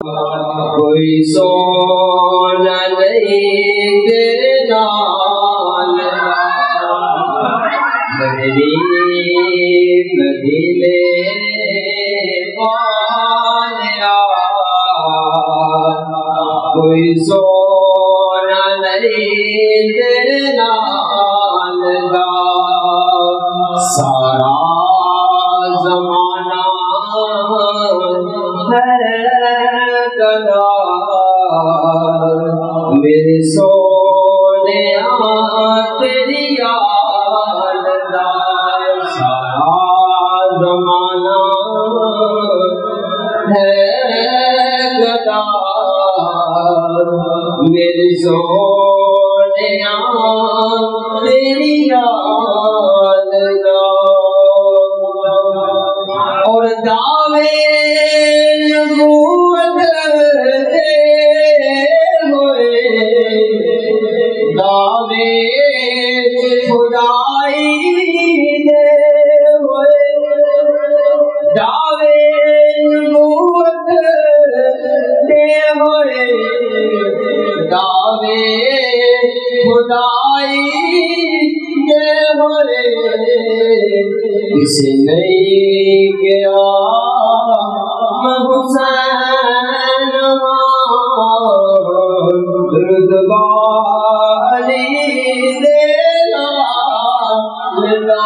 कोई सोना नहीं तेरे नाल बदली बदले वालिया कोई सोना नहीं तेरे नाल दा सारा ज़माना कदा मेरे सोने तेरी याद दा सारा ज़माना है कदा मेरे सोने तेरी याद दा और दावे दावे खुदाई दे होए दावे नबूवत दे होए दावे खुदाई दे होए किसे नहीं गया मैं हुसैन रुतबा अली देना लगा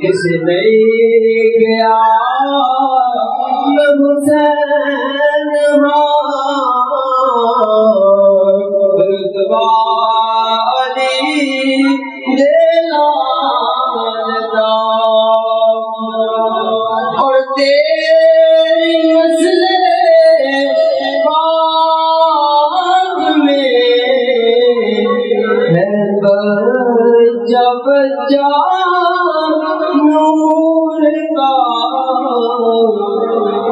किसे नहीं गया मैं हुसैन रुतबा अली देना लगा और तेरी मसले जब जा नूर का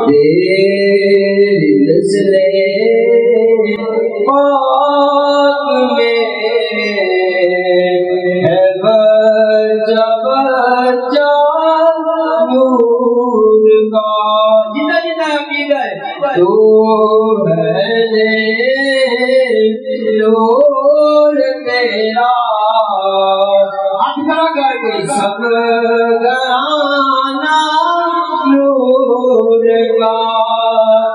तेरी नस्ले पाक में है जब जा नूर का जितना जितना अकीदत तू है नूर तेरा सब घराना नूर का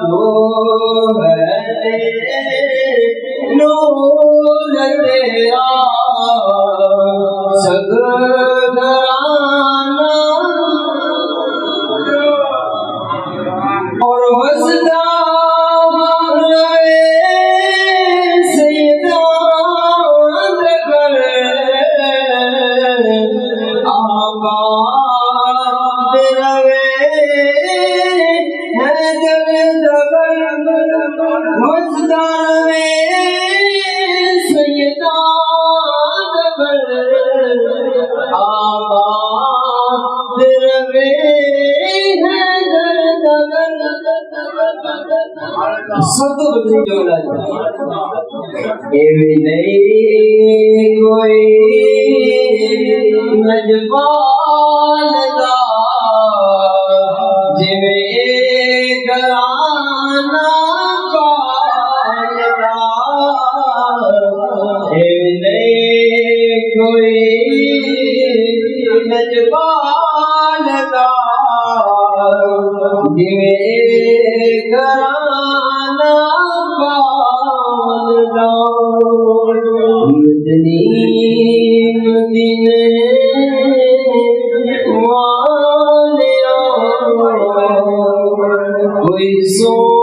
नूर है नूर तेरा सब घराना और वसदा सब तो बच्चे जो नहीं कोई नजवान दा जिवे घराना पालदा नहीं कोई नजवान दा जिवे घराना पालदा मदनी मदीने वालिया कोई सो